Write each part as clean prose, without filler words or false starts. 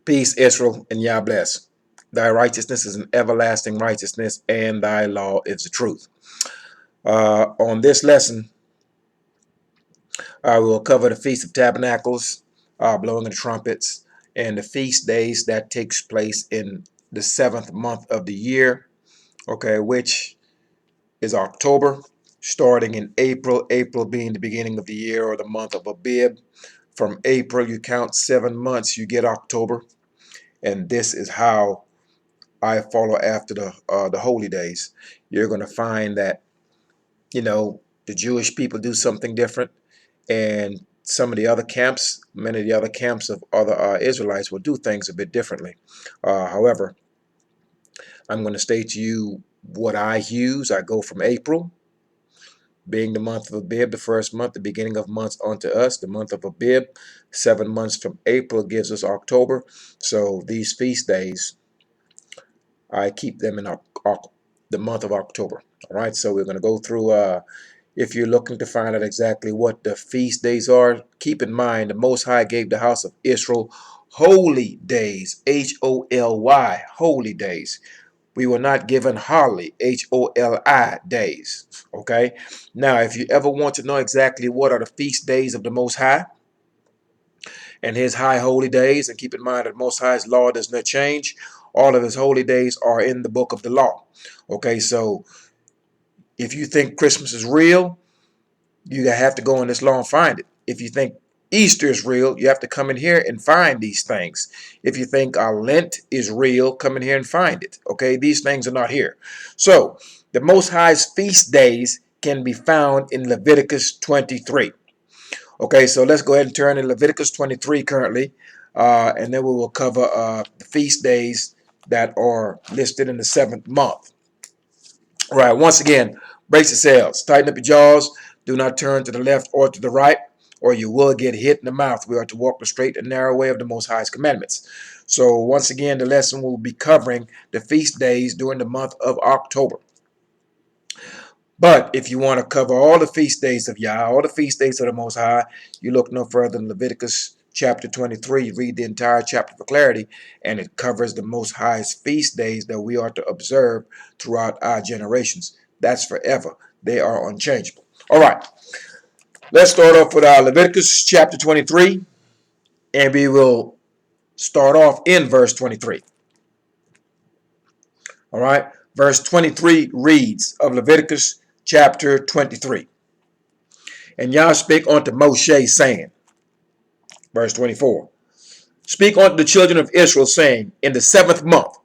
Peace, Israel, and Yah bless. Thy righteousness is an everlasting righteousness, and thy law is the truth. On this lesson, I will cover the Feast of Tabernacles, blowing of the trumpets, and the feast days that takes place in the seventh month of the year, okay, which is October, starting in April, April being the beginning of the year or the month of Abib. From April, you count 7 months, you get October, and this is how I follow after the holy days. You're going to find that the Jewish people do something different, and some of the other camps, many of the other camps of other Israelites will do things a bit differently. However, I'm going to state to you what I use. I go from April, being the month of Abib, the first month, the beginning of months unto us, the month of Abib. 7 months from April gives us October. So these feast days, I keep them in the month of October. All right, so we're going to go through. If you're looking to find out exactly what the feast days are, keep in mind the Most High gave the house of Israel holy days, Holy, holy days. We were not given Holly, Holi days. Okay, now if you ever want to know exactly what are the feast days of the Most High and his high holy days, and keep in mind that Most High's law does not change, all of his holy days are in the book of the law. Okay, so if you think Christmas is real, you have to go in this law and find it. If you think Easter is real, you have to come in here and find these things. If you think Lent is real, come in here and find it. Okay, these things are not here. So the Most High's feast days can be found in Leviticus 23. Okay, so let's go ahead and turn in Leviticus 23 currently, and then we will cover the feast days that are listed in the seventh month. All right, once again, brace yourselves, tighten up your jaws, do not turn to the left or to the right, or you will get hit in the mouth. We are to walk the straight and narrow way of the Most High's commandments. So once again, the lesson will be covering the feast days during the month of October. But if you want to cover all the feast days of Yah, all the feast days of the Most High, you look no further than Leviticus chapter 23. You read the entire chapter for clarity, and it covers the Most High's feast days that we are to observe throughout our generations. That's forever. They are unchangeable. All right, let's start off with Leviticus chapter 23, and we will start off in verse 23. All right, verse 23 reads of Leviticus chapter 23. And Yah spake unto Moshe, saying, verse 24, speak unto the children of Israel, saying, in the seventh month,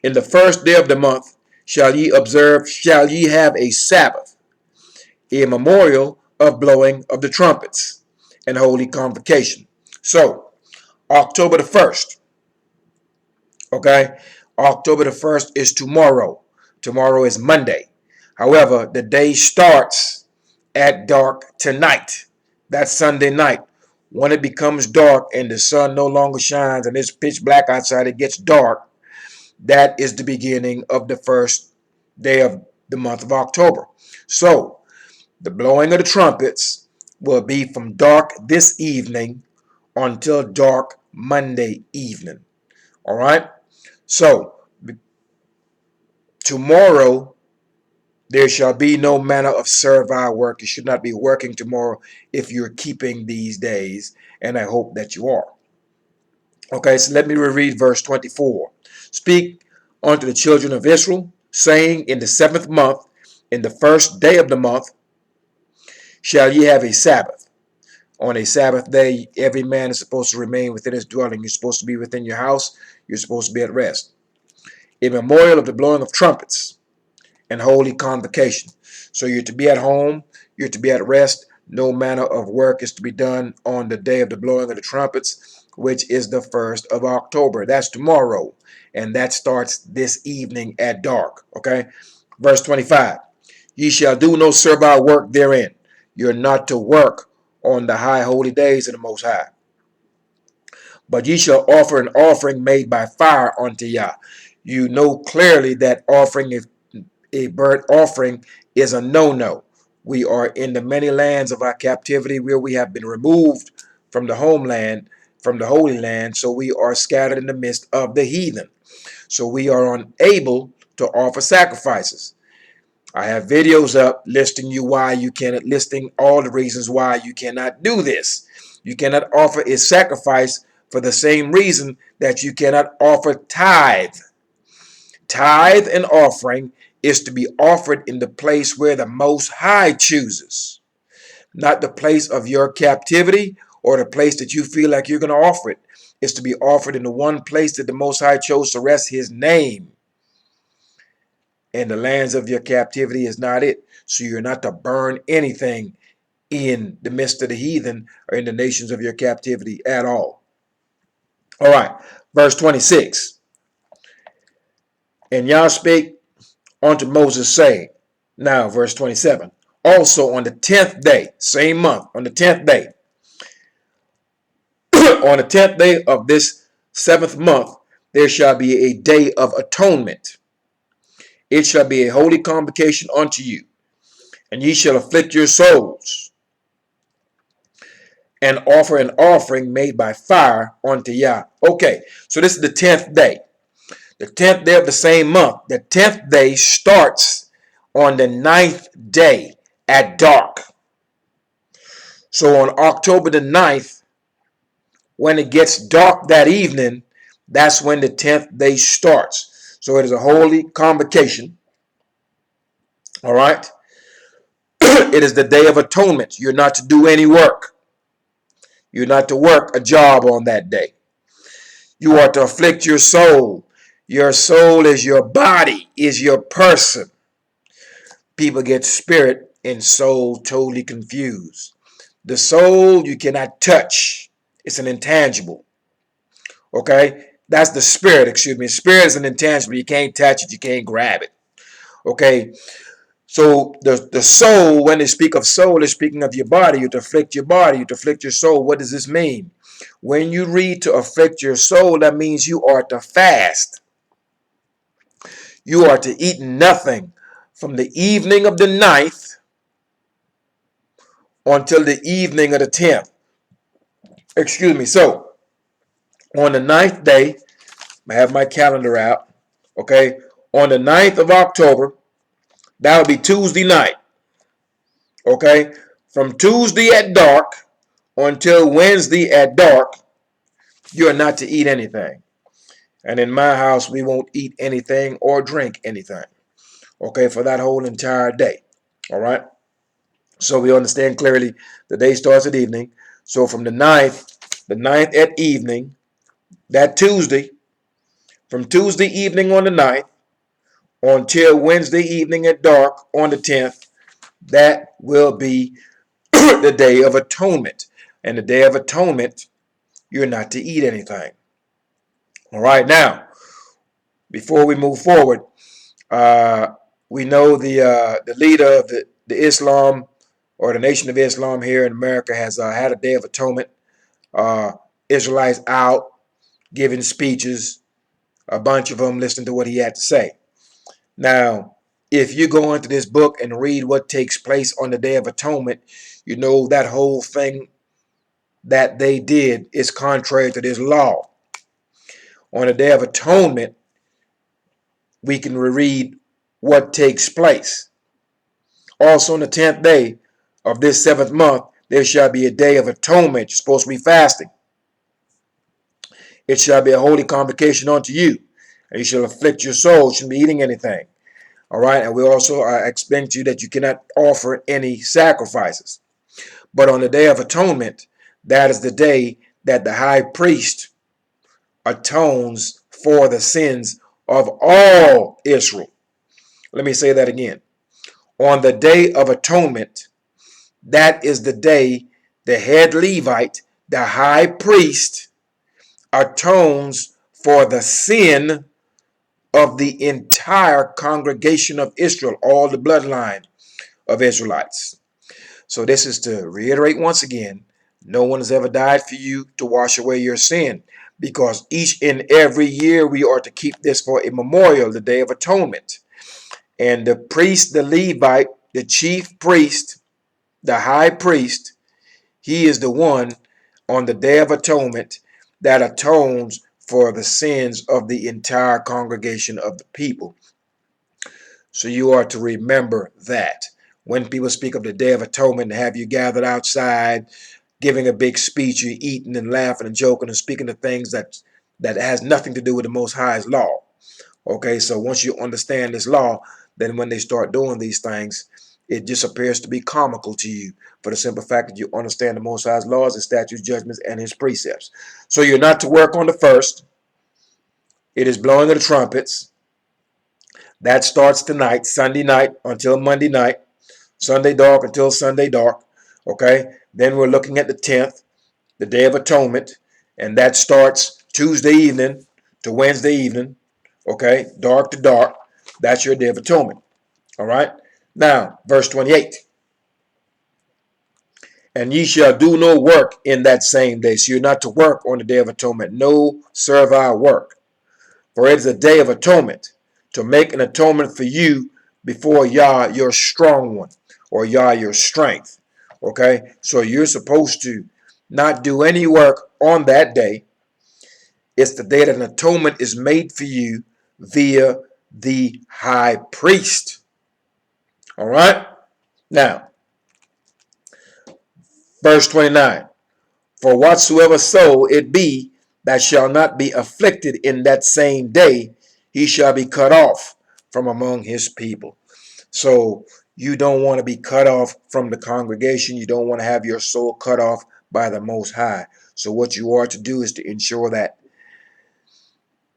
in the first day of the month, shall ye have a Sabbath, a memorial of blowing of the trumpets, and holy convocation. So, October the 1st, okay? October the 1st is tomorrow. Tomorrow is Monday. However, the day starts at dark tonight. That's Sunday night. When it becomes dark and the sun no longer shines and it's pitch black outside, it gets dark. That is the beginning of the first day of the month of October. So, the blowing of the trumpets will be from dark this evening until dark Monday evening. All right? So, tomorrow there shall be no manner of servile work. You should not be working tomorrow if you're keeping these days, and I hope that you are. Okay, so let me reread verse 24. Speak unto the children of Israel, saying, in the seventh month, in the first day of the month, shall ye have a Sabbath. On a Sabbath day, every man is supposed to remain within his dwelling. You're supposed to be within your house. You're supposed to be at rest. A memorial of the blowing of trumpets and holy convocation. So you're to be at home. You're to be at rest. No manner of work is to be done on the day of the blowing of the trumpets, which is the 1st of October. That's tomorrow. And that starts this evening at dark. Okay? Verse 25. Ye shall do no servile work therein. You're not to work on the high holy days of the Most High. But ye shall offer an offering made by fire unto Yah. You know clearly that offering, if a burnt offering, is a no-no. We are in the many lands of our captivity where we have been removed from the homeland. from the Holy Land, so we are scattered in the midst of the heathen. So we are unable to offer sacrifices. I have videos up listing all the reasons why you cannot do this. You cannot offer a sacrifice for the same reason that you cannot offer tithe. Tithe and offering is to be offered in the place where the Most High chooses, not the place of your captivity or the place that you feel like you're going to offer it. It's to be offered in the one place that the Most High chose to rest his name. And the lands of your captivity is not it. So you're not to burn anything in the midst of the heathen or in the nations of your captivity at all. All right, verse 26. And Yah spake unto Moses, saying, now verse 27, also on the 10th day, same month, on the 10th day, on the 10th day of this 7th month, there shall be a day of atonement. It shall be a holy convocation unto you, and ye shall afflict your souls, and offer an offering made by fire unto Yah. Okay, so this is the 10th day. The 10th day of the same month. The 10th day starts on the 9th day at dark. So on October the 9th, when it gets dark that evening, that's when the 10th day starts. So it is a holy convocation. All right. It is the day of atonement. You're not to do any work. You're not to work a job on that day. You are to afflict your soul. Your soul is your body, is your person. People get spirit and soul totally confused. The soul you cannot touch. It's an intangible. Okay? That's the spirit, excuse me. Spirit is an intangible. You can't touch it. You can't grab it. Okay? So the soul, when they speak of soul, they're speaking of your body. You to afflict your body. You to afflict your soul. What does this mean? When you read to afflict your soul, that means you are to fast. You are to eat nothing from the evening of the 9th until the evening of the 10th. Excuse me. So on the 9th day, I have my calendar out. Okay. On the 9th of October, that will be Tuesday night. Okay. From Tuesday at dark until Wednesday at dark, you are not to eat anything. And in my house, we won't eat anything or drink anything. Okay. For that whole entire day. All right. So we understand clearly the day starts at evening. So from the 9th at evening, that Tuesday, from Tuesday evening on the 9th until Wednesday evening at dark on the 10th, that will be the Day of Atonement. And the Day of Atonement, you're not to eat anything. All right, now, before we move forward, we know the leader of the Islam or the Nation of Islam here in America has had a Day of Atonement. Israelites out giving speeches, a bunch of them listening to what he had to say. Now, if you go into this book and read what takes place on the Day of Atonement, you know that whole thing that they did is contrary to this law. On the Day of Atonement, we can reread what takes place. Also on the 10th day of this 7th month, there shall be a Day of Atonement. You're supposed to be fasting. It shall be a holy convocation unto you, and you shall afflict your soul. You shouldn't be eating anything. All right, and we also explain to you that you cannot offer any sacrifices. But on the Day of Atonement, that is the day that the high priest atones for the sins of all Israel. Let me say that again. On the Day of Atonement, that is the day the head Levite, the high priest, atones for the sin of the entire congregation of Israel, all the bloodline of Israelites. So this is to reiterate once again, no one has ever died for you to wash away your sin, because each and every year we are to keep this for a memorial, the Day of Atonement. And the priest, the Levite, the chief priest, the high priest, he is the one on the Day of Atonement that atones for the sins of the entire congregation of the people. So you are to remember that. When people speak of the Day of Atonement and have you gathered outside, giving a big speech, you're eating and laughing and joking and speaking of things that has nothing to do with the Most High's law. Okay, so once you understand this law, then when they start doing these things, it just appears to be comical to you for the simple fact that you understand the Most High's laws, his statutes, judgments, and his precepts. So you're not to work on the first. It is blowing of the trumpets. That starts tonight, Sunday night until Monday night, Sunday dark until Sunday dark. Okay, then we're looking at the 10th, the Day of Atonement, and that starts Tuesday evening to Wednesday evening. Okay, dark to dark. That's your Day of Atonement. All right. Now, verse 28. And ye shall do no work in that same day. So you're not to work on the Day of Atonement. No servile work. For it is a Day of Atonement, to make an atonement for you before Yah, your strong one, or Yah, your strength. Okay. So you're supposed to not do any work on that day. It's the day that an atonement is made for you via the high priest. All right. Now, verse 29. For whatsoever soul it be that shall not be afflicted in that same day, he shall be cut off from among his people. So you don't want to be cut off from the congregation. You don't want to have your soul cut off by the Most High. So what you are to do is to ensure that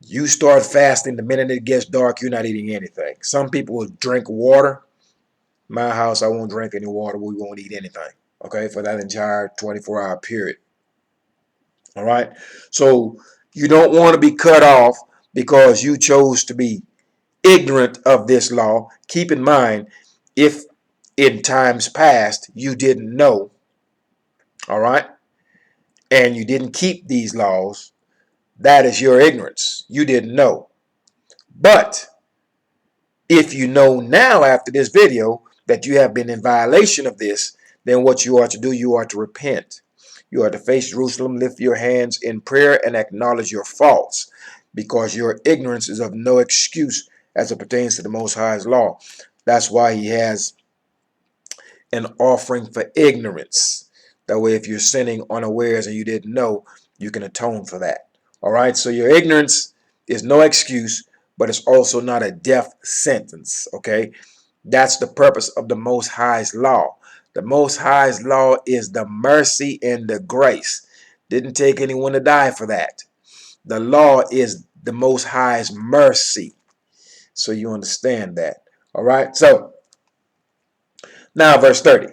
you start fasting the minute it gets dark. You're not eating anything. Some people will drink water. My house, I won't drink any water. We won't eat anything. Okay, for that entire 24-hour period. All right. So you don't want to be cut off because you chose to be ignorant of this law. Keep in mind, if in times past you didn't know, all right, and you didn't keep these laws, that is your ignorance. You didn't know. But if you know now after this video that you have been in violation of this, then what you are to do, you are to repent. You are to face Jerusalem, lift your hands in prayer, and acknowledge your faults, because your ignorance is of no excuse as it pertains to the Most High's law. That's why he has an offering for ignorance. That way, if you're sinning unawares and you didn't know, you can atone for that. All right, so your ignorance is no excuse, but it's also not a death sentence. Okay, that's the purpose of the Most High's law. The Most High's law is the mercy and the grace. Didn't take anyone to die for that. The law is the Most High's mercy. So you understand that. All right. So now verse 30.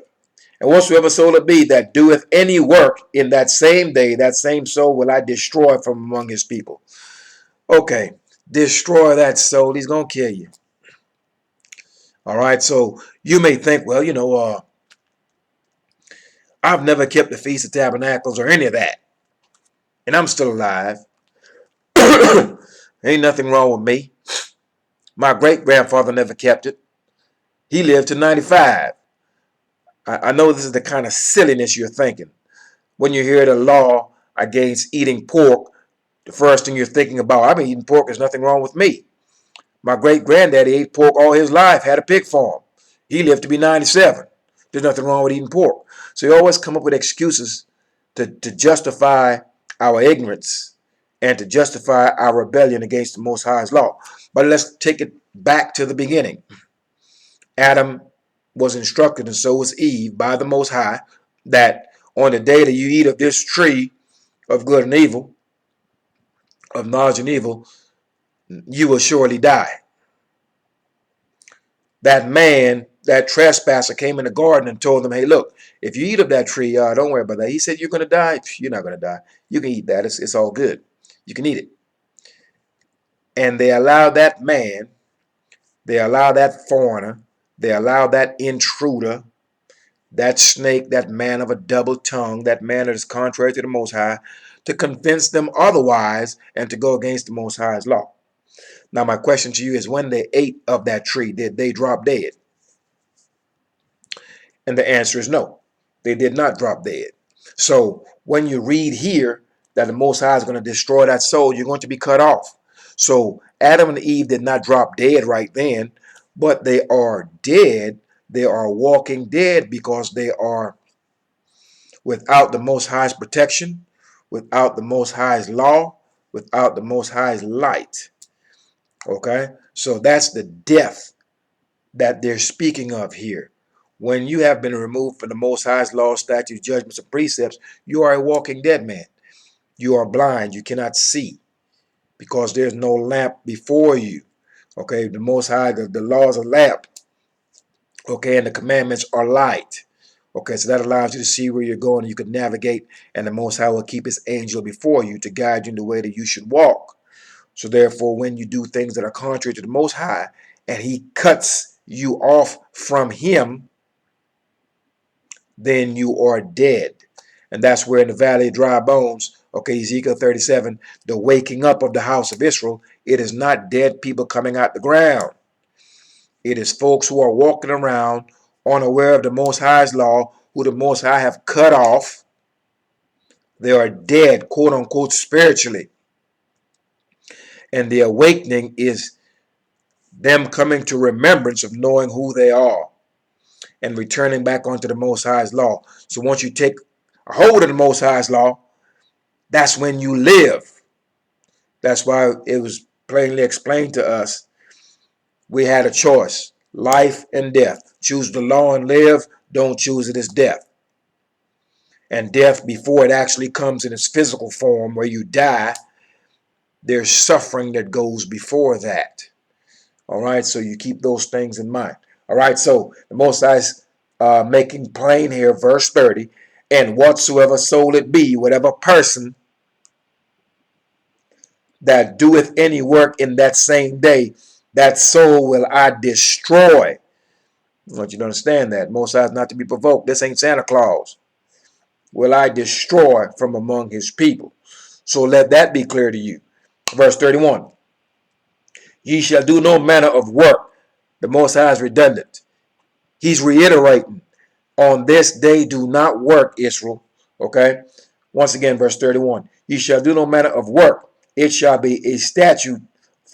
And whatsoever soul it be that doeth any work in that same day, that same soul will I destroy from among his people. Okay. Destroy that soul. He's going to kill you. All right. So you may think, well, I've never kept the Feast of Tabernacles or any of that, and I'm still alive. Ain't nothing wrong with me. My great-grandfather never kept it. He lived to 95. I know this is the kind of silliness you're thinking. When you hear the law against eating pork, the first thing you're thinking about, I've been eating pork, there's nothing wrong with me. My great-granddaddy ate pork all his life, had a pig farm. He lived to be 97. There's nothing wrong with eating pork. So you always come up with excuses to justify our ignorance and to justify our rebellion against the Most High's law. But let's take it back to the beginning. Adam was instructed, and so was Eve, by the Most High, that on the day that you eat of this tree of good and evil, of knowledge and evil, you will surely die. That man, that trespasser, came in the garden and told them, hey, look, if you eat of that tree, don't worry about that. He said, you're going to die. You're not going to die. You can eat that. It's all good. You can eat it. And they allowed that man, they allowed that foreigner, they allowed that intruder, that snake, that man of a double tongue, that man that is contrary to the Most High, to convince them otherwise and to go against the Most High's law. Now, my question to you is, when they ate of that tree, did they drop dead? And the answer is no. They did not drop dead. So when you read here that the Most High is going to destroy that soul, you're going to be cut off. So Adam and Eve did not drop dead right then, but they are dead. They are walking dead because they are without the Most High's protection, without the Most High's law, without the Most High's light. Okay? So that's the death that they're speaking of here. When you have been removed from the Most High's law, statutes, judgments, and precepts, you are a walking dead man. You are blind. You cannot see because there's no lamp before you. Okay? The Most High, the laws are lamp. Okay? And the commandments are light. Okay, so that allows you to see where you're going. You can navigate, and the Most High will keep his angel before you to guide you in the way that you should walk. So therefore, when you do things that are contrary to the Most High, and he cuts you off from him, then you are dead. And that's where in the valley of dry bones, okay, Ezekiel 37, the waking up of the house of Israel, it is not dead people coming out the ground. It is folks who are walking around unaware of the Most High's law, who the Most High have cut off. They are dead, quote unquote, spiritually. And the awakening is them coming to remembrance of knowing who they are and returning back onto the Most High's law. So once you take a hold of the Most High's law, that's when you live. That's why it was plainly explained to us. We had a choice, life and death. Choose the law and live. Don't choose it as death. And death, before it actually comes in its physical form where you die, there's suffering that goes before that. All right, so you keep those things in mind. All right, so the Most High is making plain here, verse 30, and whatsoever soul it be, whatever person that doeth any work in that same day, that soul will I destroy. I want you to understand that. Most High is not to be provoked. This ain't Santa Claus. Will I destroy from among his people. So let that be clear to you. Verse 31. Ye shall do no manner of work. The Most High is redundant. He's reiterating. On this day do not work, Israel. Okay? Once again, verse 31. Ye shall do no manner of work. It shall be a statute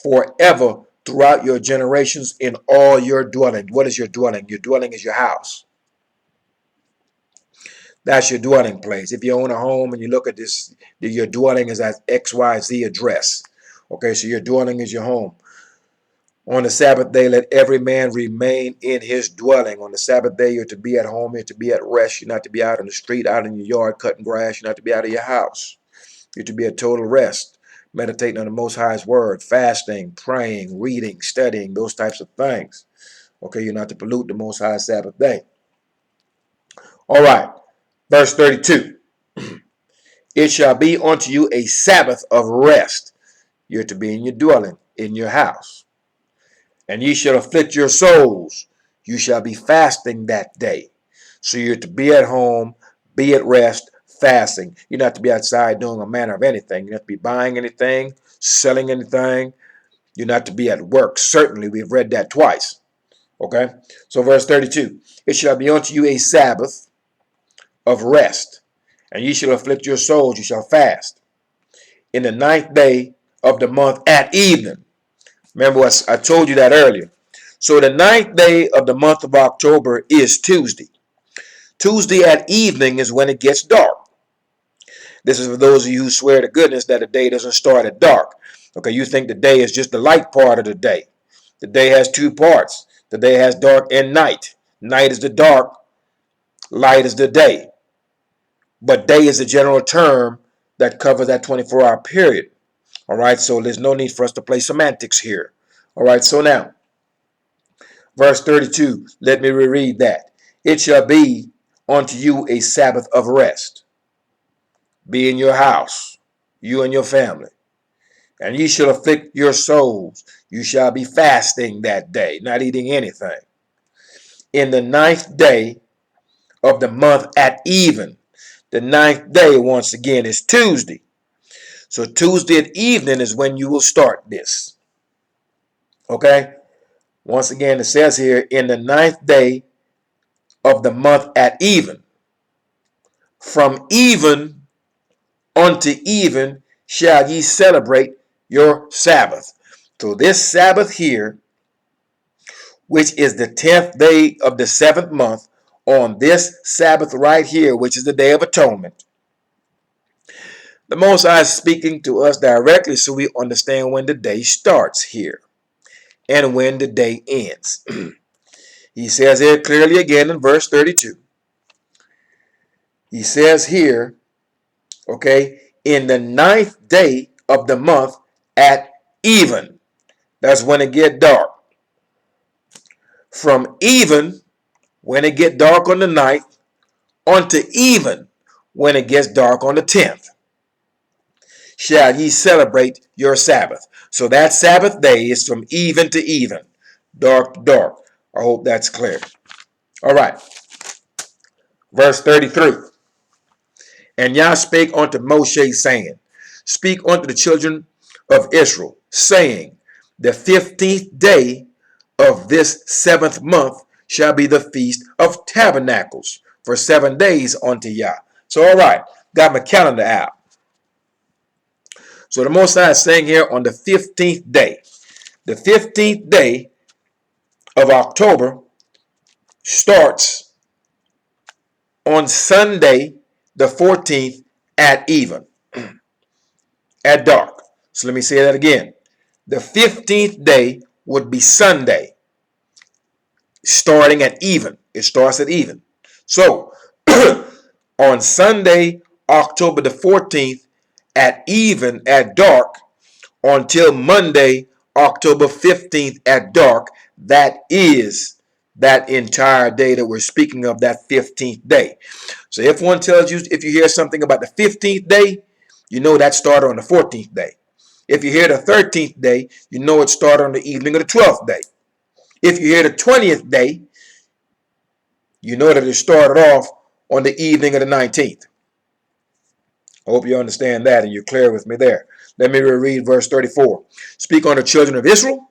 forever throughout your generations in all your dwelling. What is your dwelling? Your dwelling is your house. That's your dwelling place. If you own a home and you look at this, your dwelling is at XYZ address. Okay, so your dwelling is your home. On the Sabbath day, let every man remain in his dwelling. On the Sabbath day, you're to be at home. You're to be at rest. You're not to be out in the street, out in your yard, cutting grass. You're not to be out of your house. You're to be at total rest, meditating on the Most High's word, fasting, praying, reading, studying, those types of things. Okay, you're not to pollute the Most High's Sabbath day. All right, verse 32. It shall be unto you a Sabbath of rest. You're to be in your dwelling, in your house. And ye shall afflict your souls. You shall be fasting that day. So you're to be at home, be at rest, fasting. You're not to be outside doing a manner of anything. You're not to be buying anything, selling anything. You're not to be at work. Certainly, we've read that twice. Okay? So verse 32. It shall be unto you a Sabbath of rest. And ye shall afflict your souls. You shall fast. In the 9th day of the month at evening. Remember what I told you that earlier. So the 9th day of the month of October is Tuesday. Tuesday at evening is when it gets dark. This is for those of you who swear to goodness that the day doesn't start at dark. Okay, you think the day is just the light part of the day. The day has two parts. The day has dark and night. Night is the dark. Light is the day. But day is a general term that covers that 24-hour period. All right, so there's no need for us to play semantics here. All right, so now, verse 32, let me reread that. It shall be unto you a Sabbath of rest. Be in your house, you and your family. And ye shall afflict your souls. You shall be fasting that day, not eating anything. In the 9th day of the month at even. The 9th day, once again, is Tuesday. So Tuesday at evening is when you will start this. Okay? Once again, it says here, in the 9th day of the month at even. From even unto even shall ye celebrate your Sabbath. So this Sabbath here, which is the 10th day of the 7th month, on this Sabbath right here, which is the Day of Atonement, the Most High is speaking to us directly so we understand when the day starts here and when the day ends. He says here clearly again in verse 32. He says here, okay, in the 9th day of the month at even. That's when it get dark. From even, when it get dark on the 9th, unto even, when it gets dark on the 10th, shall ye celebrate your Sabbath. So that Sabbath day is from even to even, dark to dark. I hope that's clear. All right. Verse 33. And Yah spake unto Moshe, saying, Speak unto the children of Israel, saying, The 15th day of this 7th month shall be the feast of tabernacles for 7 days unto Yah. So, all right, got my calendar out. So the Most High is saying here on the 15th day. The 15th day of October starts on Sunday, the 14th, at even, at dark. So let me say that again. The 15th day would be Sunday, starting at even. It starts at even. So on Sunday, October the 14th, at even, at dark, until Monday, October 15th at dark, that is that entire day that we're speaking of, that 15th day. So if one tells you, if you hear something about the 15th day, you know that started on the 14th day. If you hear the 13th day, you know it started on the evening of the 12th day. If you hear the 20th day, you know that it started off on the evening of the 19th. I hope you understand that and you're clear with me there. Let me reread verse 34. Speak on the children of Israel,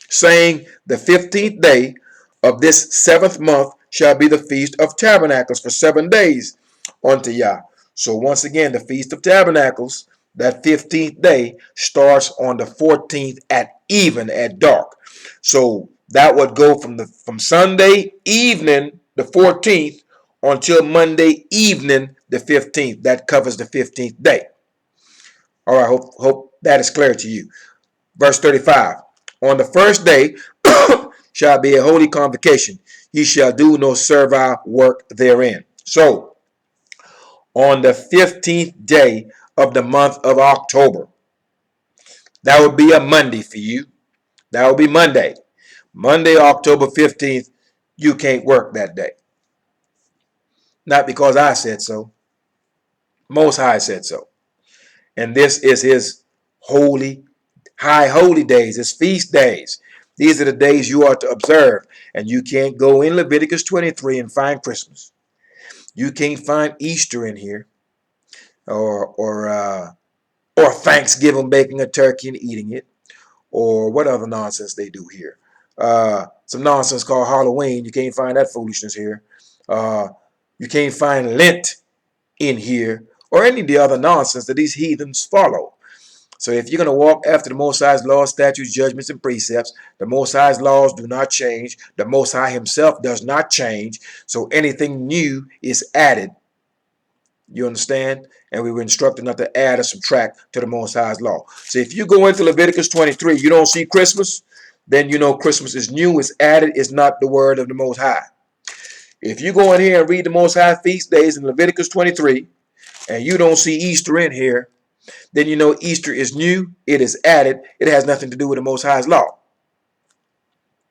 saying, The 15th day of this 7th month shall be the Feast of Tabernacles for 7 days unto Yah. So once again, the Feast of Tabernacles, that 15th day, starts on the 14th at even, at dark. So that would go from Sunday evening, the 14th, until Monday evening, the 15th. That covers the 15th day. All right, hope that is clear to you. Verse 35. On the first day shall be a holy convocation. Ye shall do no servile work therein. So, on the 15th day of the month of October, that would be a Monday for you. That would be Monday. Monday, October 15th, you can't work that day. Not because I said so. Most High said so. And this is his holy, high holy days, his feast days. These are the days you are to observe. And you can't go in Leviticus 23 and find Christmas. You can't find Easter in here, or Thanksgiving, baking a turkey and eating it, or what other nonsense they do here. Some nonsense called Halloween. You can't find that foolishness here. You can't find Lent in here, or any of the other nonsense that these heathens follow. So if you're going to walk after the Most High's laws, statutes, judgments, and precepts, the Most High's laws do not change. The Most High himself does not change. So anything new is added. You understand? And we were instructed not to add or subtract to the Most High's law. So if you go into Leviticus 23, you don't see Christmas, then you know Christmas is new, it's added, it's not the word of the Most High. If you go in here and read the Most High feast days in Leviticus 23, and you don't see Easter in here, then you know Easter is new, it is added, it has nothing to do with the Most High's law.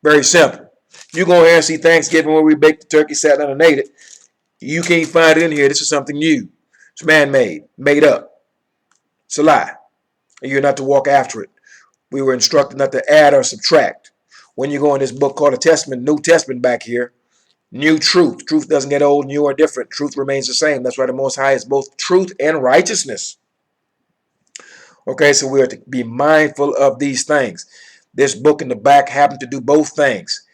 Very simple. You go here and see Thanksgiving where we baked the turkey, sat down and ate it. You can't find it in here. This is something new. It's man-made, made up. It's a lie. And you're not to walk after it. We were instructed not to add or subtract. When you go in this book called the Testament, New Testament back here, new truth. Truth doesn't get old, new, or different. Truth remains the same. That's why the Most High is both truth and righteousness. Okay, so we are to be mindful of these things. This book in the back happened to do both things.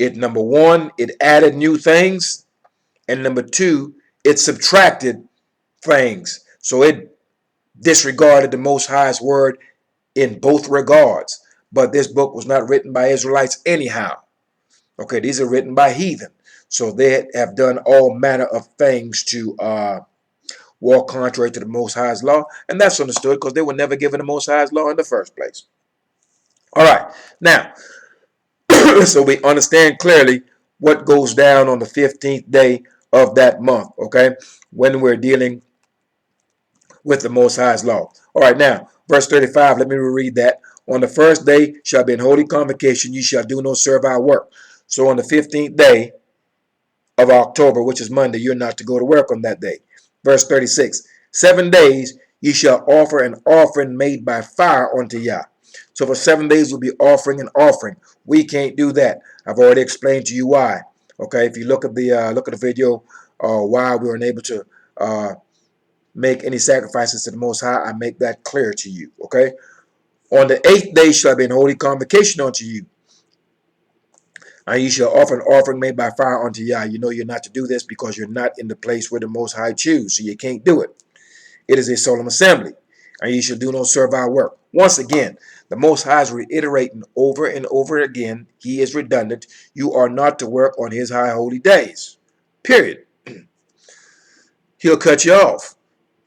Number one, it added new things. And number two, it subtracted things So it disregarded the Most High's word in both regards. But this book was not written by Israelites anyhow. Okay, these are written by heathen. So they have done all manner of things to walk contrary to the Most High's law. And that's understood because they were never given the Most High's law in the first place. All right, now, so we understand clearly what goes down on the 15th day of that month, okay, when we're dealing with the Most High's law. All right, now, verse 35, let me reread that. On the first day shall be an holy convocation, you shall do no servile work. So on the 15th day of October, which is Monday, you're not to go to work on that day. Verse 36, 7 days ye shall offer an offering made by fire unto Yah. So for 7 days we'll be offering an offering. We can't do that. I've already explained to you why. Okay, if you look at the video, why we were unable to make any sacrifices to the Most High, I make that clear to you. Okay, on the 8th day shall be an holy convocation unto you. And you shall offer an offering made by fire unto Yah. You know you're not to do this because you're not in the place where the Most High choose, so you can't do it. It is a solemn assembly, and you shall do no servile work. Once again, the Most High is reiterating over and over again, he is redundant, you are not to work on his high holy days. Period. He'll cut you off.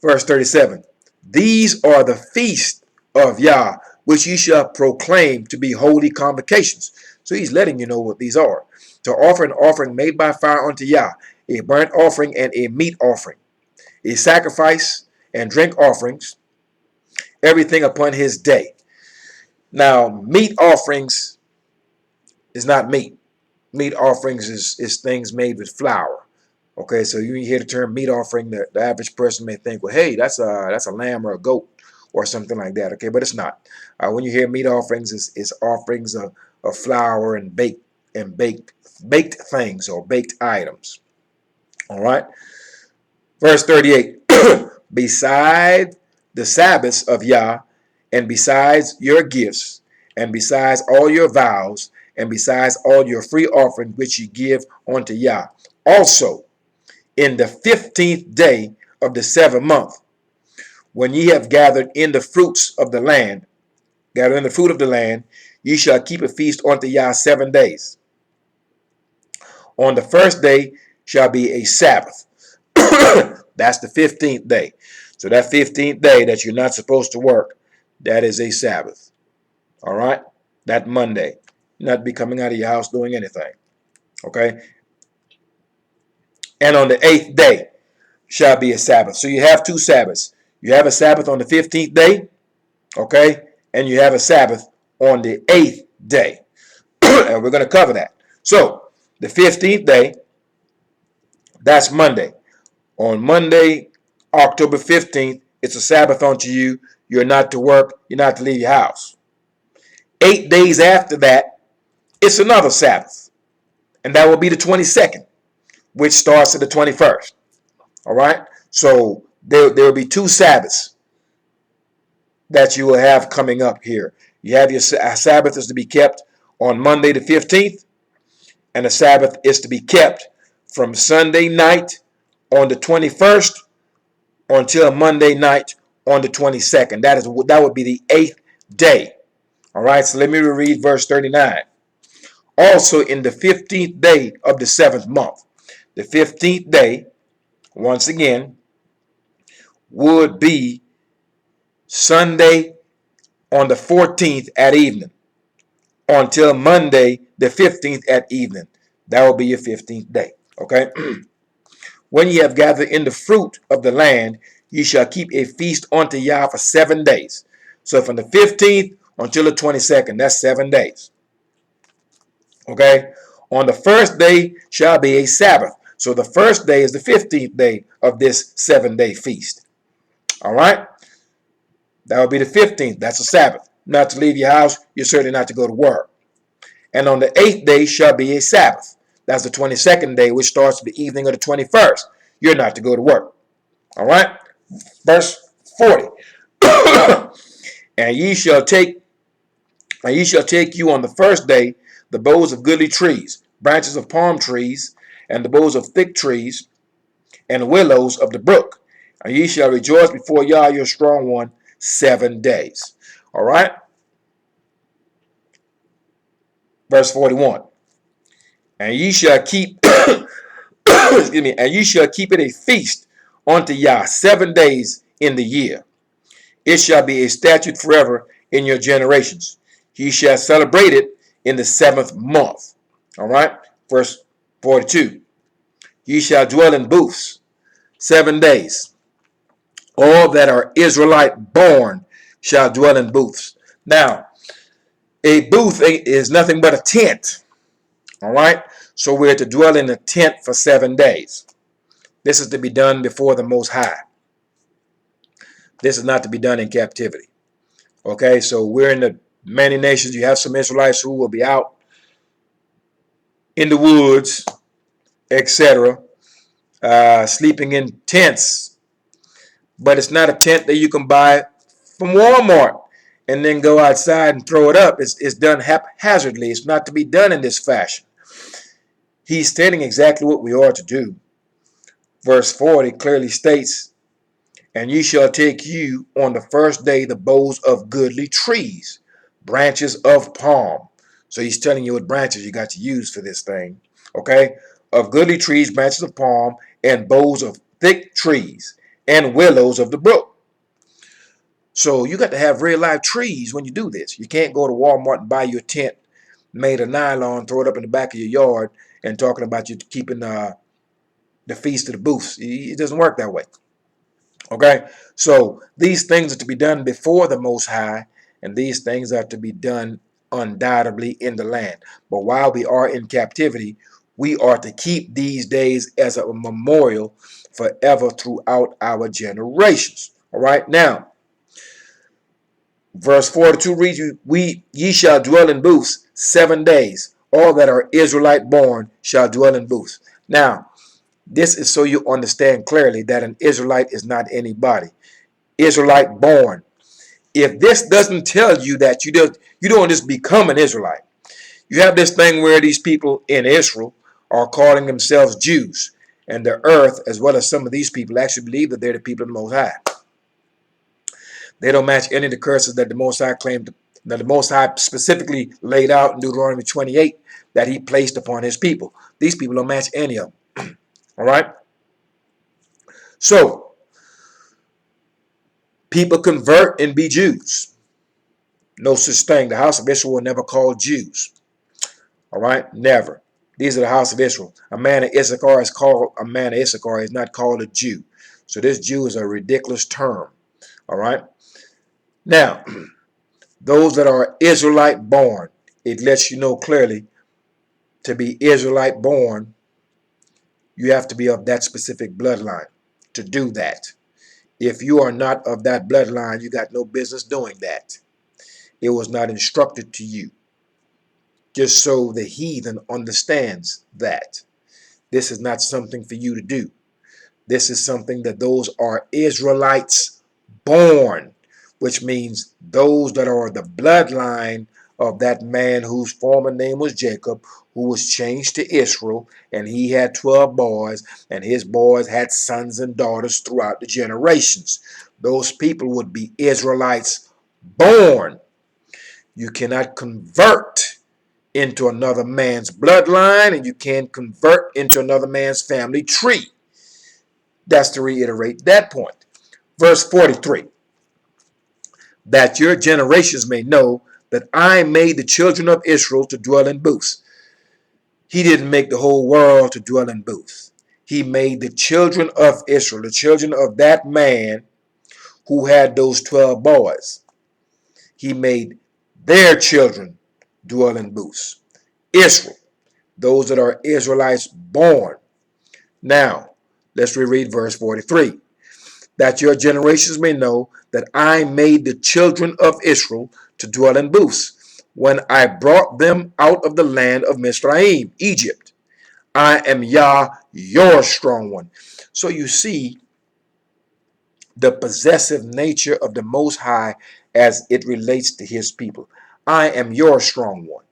Verse 37, these are the feasts of Yah, which ye shall proclaim to be holy convocations. So he's letting you know what these are. To offer an offering made by fire unto Yah, a burnt offering and a meat offering, a sacrifice and drink offerings, everything upon his day. Now, meat offerings is not meat. Meat offerings is things made with flour. Okay, so you hear the term meat offering, the average person may think, well, hey, that's a lamb or a goat or something like that. Okay, but it's not. When you hear meat offerings, it's offerings of flour and baked things or baked items. All right. Verse 38. Beside the Sabbaths of Yah, and besides your gifts, and besides all your vows, and besides all your free offering which ye give unto Yah, also in the 15th day of the 7th month, when ye have gathered in the fruits of the land, ye shall keep a feast unto Yah 7 days. On the first day shall be a Sabbath. That's the 15th day. So that 15th day that you're not supposed to work, that is a Sabbath. All right? That Monday. Not be coming out of your house doing anything. Okay? And on the 8th day shall be a Sabbath. So you have 2 Sabbaths. You have a Sabbath on the 15th day. Okay? And you have a Sabbath on the 8th day. And we're going to cover that. So, the 15th day, that's Monday. On Monday, October 15th, it's a Sabbath unto you. You're not to work. You're not to leave your house. 8 days after that, it's another Sabbath. And that will be the 22nd, which starts at the 21st. All right? So there will be 2 Sabbaths that you will have coming up here. You have your Sabbath is to be kept on Monday the 15th, and the Sabbath is to be kept from Sunday night on the 21st until Monday night on the 22nd. That would be the 8th day. All right, so let me reread verse 39. Also in the 15th day of the 7th month. The 15th day, once again, would be Sunday on the 14th at evening until Monday the 15th at evening. That will be your 15th day. Okay? When ye have gathered in the fruit of the land, ye shall keep a feast unto Yah for 7 days. So from the 15th until the 22nd, that's 7 days. Okay? On the first day shall be a Sabbath. So the first day is the 15th day of this 7-day feast. All right? That will be the 15th. That's a Sabbath. Not to leave your house. You're certainly not to go to work. And on the 8th day shall be a Sabbath. That's the 22nd day, which starts the evening of the 21st. You're not to go to work. All right? Verse 40. And ye shall take you on the first day the boughs of goodly trees, branches of palm trees, and the boughs of thick trees, and willows of the brook, And ye shall rejoice before Yah, your strong one, 7 days. All right. Verse 41. And ye shall keep, excuse me, and ye shall keep it a feast unto Yah 7 days in the year. It shall be a statute forever in your generations. Ye shall celebrate it in the 7th month. All right. Verse 42. Ye shall dwell in booths 7 days. All that are Israelite born shall dwell in booths. Now, a booth is nothing but a tent. All right. So we're to dwell in a tent for 7 days. This is to be done before the Most High. This is not to be done in captivity. Okay. So we're in the many nations. You have some Israelites who will be out in the woods, etc., sleeping in tents. But it's not a tent that you can buy from Walmart and then go outside and throw it up. It's done haphazardly. It's not to be done in this fashion. He's stating exactly what we are to do. Verse 40 clearly states, and ye shall take you on the first day the boughs of goodly trees, branches of palm. So he's telling you what branches you got to use for this thing. Okay? Of goodly trees, branches of palm, and boughs of thick trees, and willows of the brook. So you got to have real live trees when you do this. You can't go to Walmart and buy your tent made of nylon, throw it up in the back of your yard, and talking about you keeping the feast of the booths. It doesn't work that way. Okay, so these things are to be done before the Most High, and these things are to be done undoubtedly in the land. But while we are in captivity, we are to keep these days as a memorial forever throughout our generations. All right, now verse 42 reads, ye shall dwell in booths 7 days. All that are Israelite born shall dwell in booths. Now, this is so you understand clearly that an Israelite is not anybody. Israelite born. If this doesn't tell you that you don't just become an Israelite. You have this thing where these people in Israel are calling themselves Jews. And the earth, as well as some of these people, actually believe that they're the people of the Most High. They don't match any of the curses that the Most High claimed, that the Most High specifically laid out in Deuteronomy 28 that he placed upon his people. These people don't match any of them. All right? So, people convert and be Jews. No such thing. The house of Israel were never called Jews. All right? Never. These are the house of Israel. A man of Issachar is called a man of Issachar. Is not called a Jew. So this Jew is a ridiculous term. All right? Now, those that are Israelite born, it lets you know clearly to be Israelite born, you have to be of that specific bloodline to do that. If you are not of that bloodline, you got no business doing that. It was not instructed to you. Just so the heathen understands that. This is not something for you to do. This is something that those are Israelites born, which means those that are the bloodline of that man whose former name was Jacob, who was changed to Israel, and he had 12 boys, and his boys had sons and daughters throughout the generations. Those people would be Israelites born. You cannot convert into another man's bloodline, and you can't convert into another man's family tree. That's to reiterate that point. Verse 43, that your generations may know that I made the children of Israel to dwell in booths. He didn't make the whole world to dwell in booths. He made the children of Israel, the children of that man who had those 12 boys. He made their children dwell in booths. Israel, those that are Israelites born. Now, let's reread verse 43. That your generations may know that I made the children of Israel to dwell in booths when I brought them out of the land of Mizraim, Egypt. I am Yah, your strong one. So you see the possessive nature of the Most High as it relates to his people. I am your strong one.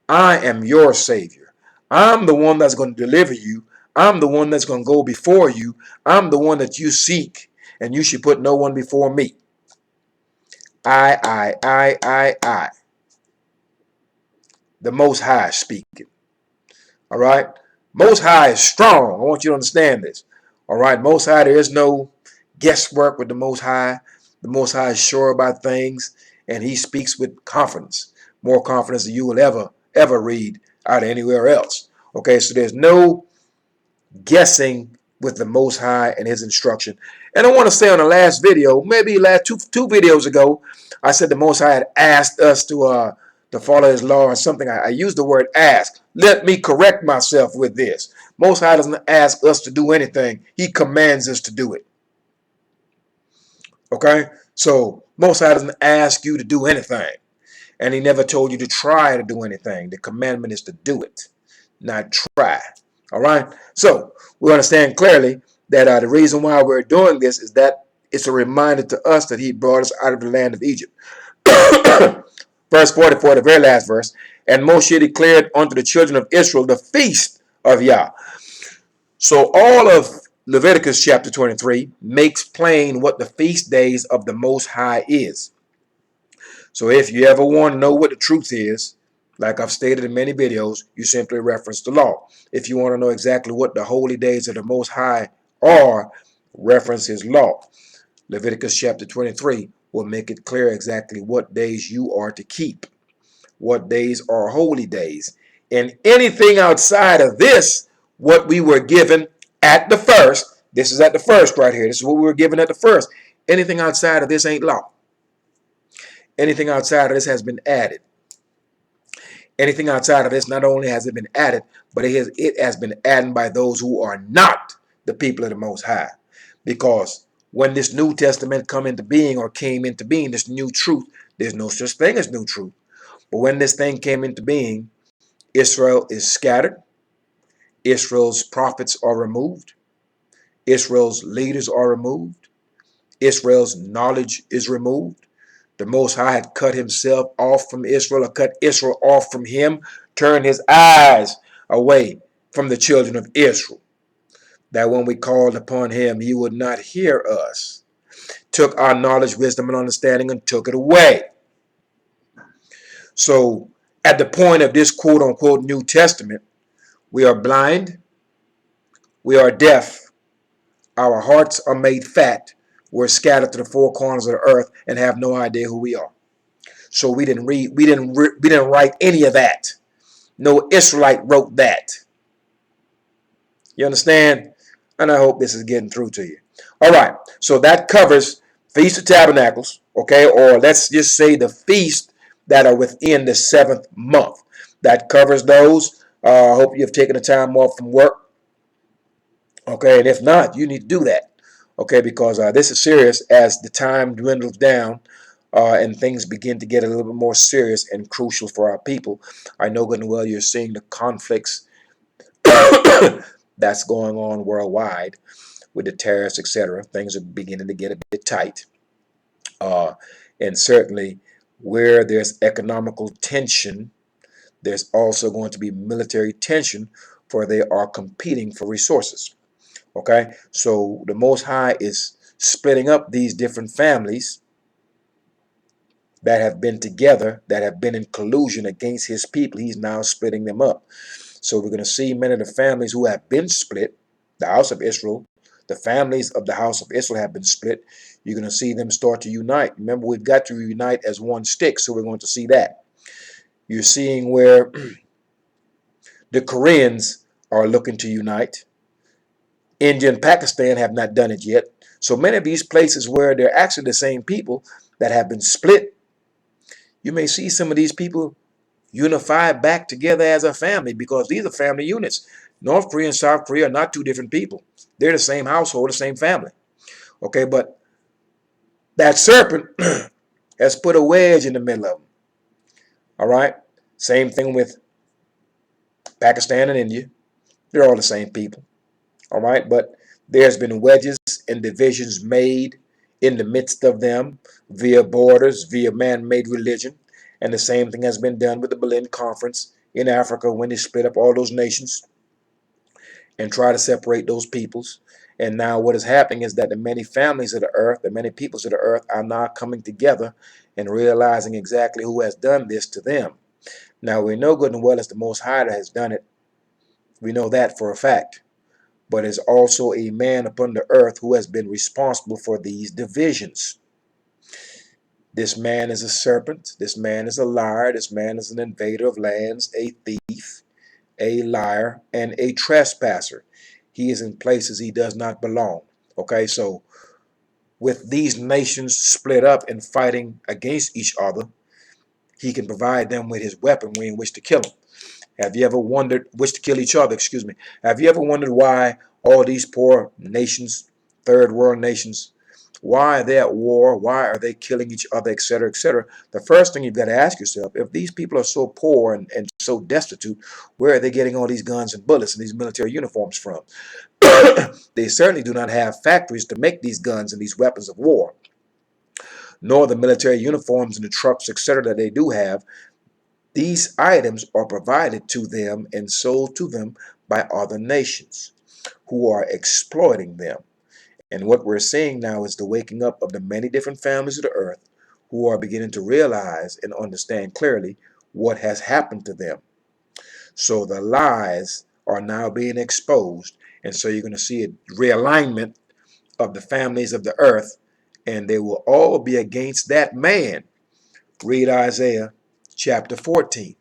I am your Savior. I'm the one that's going to deliver you. I'm the one that's going to go before you. I'm the one that you seek. and you should put no one before me. I. The Most High speaking. All right? Most High is strong. I want you to understand this. All right? Most High, there is no guesswork with the Most High. The Most High is sure about things, and he speaks with confidence, more confidence than you will ever read out of anywhere else. Okay, so there's no guessing with the Most High and his instruction. And I want to say on the last video, maybe last two videos ago, I said the Most High had asked us to follow his law or something. I used the word ask. Let me correct myself with this. Most High doesn't ask us to do anything. He commands us to do it. Okay? So Most High doesn't ask you to do anything. And he never told you to try to do anything. The commandment is to do it, not try. All right? So we understand clearly that the reason why we're doing this is that it's a reminder to us that he brought us out of the land of Egypt. Verse 44, the very last verse. And Moshe declared unto the children of Israel the feast of Yah. So all of Leviticus chapter 23 makes plain what the feast days of the Most High is. So if you ever want to know what the truth is, like I've stated in many videos, you simply reference the law. If you want to know exactly what the holy days of the Most High are, reference his law. Leviticus chapter 23 will make it clear exactly what days you are to keep, what days are holy days. And anything outside of this, what we were given at the first, this is at the first right here, this is what we were given at the first. Anything outside of this ain't law. Anything outside of this has been added. Anything outside of this, not only has it been added, but it has been added by those who are not the people of the Most High. Because when this New Testament come into being or came into being, this new truth, there's no such thing as new truth. But when this thing came into being, Israel is scattered. Israel's prophets are removed. Israel's leaders are removed. Israel's knowledge is removed. The Most High had cut himself off from Israel, or cut Israel off from him, turned his eyes away from the children of Israel, that when we called upon him, he would not hear us. Took our knowledge, wisdom, and understanding and took it away. So at the point of this quote-unquote New Testament, we are blind, we are deaf, our hearts are made fat, we're scattered to the four corners of the earth and have no idea who we are. So we didn't write any of that. No Israelite wrote that. You understand? And I hope this is getting through to you. All right. So that covers Feast of Tabernacles, okay? Or let's just say the feast that are within the seventh month. That covers those. I hope you've taken the time off from work. Okay, and if not, you need to do that. Okay, because this is serious as the time dwindles down and things begin to get a little bit more serious and crucial for our people. I know good and well you're seeing the conflicts that's going on worldwide with the tariffs, etc. Things are beginning to get a bit tight. And certainly where there's economical tension, there's also going to be military tension, for they are competing for resources. Okay, so the Most High is splitting up these different families that have been together, that have been in collusion against his people. He's now splitting them up. So we're going to see many of the families who have been split, the house of Israel, the families of the house of Israel have been split. You're going to see them start to unite. Remember, we've got to unite as one stick, so we're going to see that. You're seeing where the Koreans are looking to unite. India and Pakistan have not done it yet. So many of these places where they're actually the same people that have been split, you may see some of these people unify back together as a family, because these are family units. North Korea and South Korea are not two different people. They're the same household, the same family. Okay, but that serpent has put a wedge in the middle of them. All right, same thing with Pakistan and India. They're all the same people. All right, but there's been wedges and divisions made in the midst of them via borders, via man-made religion. And the same thing has been done with the Berlin Conference in Africa when they split up all those nations and try to separate those peoples. And now what is happening is that the many families of the earth, the many peoples of the earth are now coming together and realizing exactly who has done this to them. Now we know good and well it's the Most High that has done it. We know that for a fact. But it's also a man upon the earth who has been responsible for these divisions. This man is a serpent. This man is a liar. This man is an invader of lands, a thief, a liar, and a trespasser. He is in places he does not belong. Okay, so with these nations split up and fighting against each other, he can provide them with his weaponry in which to kill them. Have you ever wondered, which to kill each other, excuse me. Have you ever wondered why all these poor nations, third world nations, why are they at war? Why are they killing each other, etc., etc.? The first thing you've got to ask yourself, if these people are so poor and so destitute, where are they getting all these guns and bullets and these military uniforms from? They certainly do not have factories to make these guns and these weapons of war, nor the military uniforms and the trucks, etc., that they do have. These items are provided to them and sold to them by other nations who are exploiting them. And what we're seeing now is the waking up of the many different families of the earth who are beginning to realize and understand clearly what has happened to them. So the lies are now being exposed. And so you're going to see a realignment of the families of the earth, and they will all be against that man. Read Isaiah chapter 14.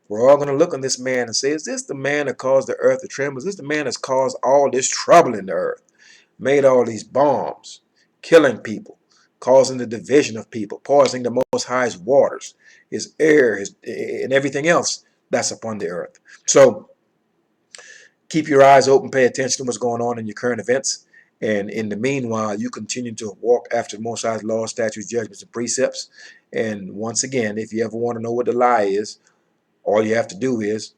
We're all going to look on this man and say, is this the man that caused the earth to tremble? Is this the man that's caused all this trouble in the earth? Made all these bombs, killing people, causing the division of people, poisoning the Most High's waters, his air, and everything else that's upon the earth. So keep your eyes open, pay attention to what's going on in your current events. And in the meanwhile, you continue to walk after the Most High's laws, statutes, judgments, and precepts. And once again, if you ever want to know what the lie is, all you have to do is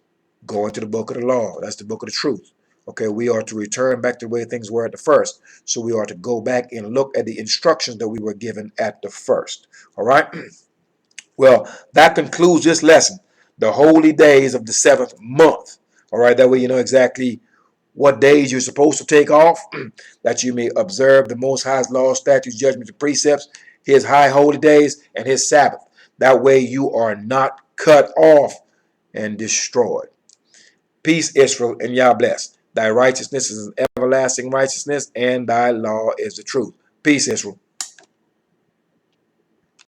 go into the book of the law. That's the book of the truth. Okay, we are to return back to the way things were at the first. So we are to go back and look at the instructions that we were given at the first. All right. Well, that concludes this lesson, the holy days of the seventh month. All right, that way you know exactly what days you're supposed to take off, that you may observe the Most High's laws, statutes, judgments, and precepts, his high holy days, and his Sabbath. That way you are not cut off and destroyed. Peace, Israel, and Yah bless. Thy righteousness is an everlasting righteousness, and thy law is the truth. Peace, Israel.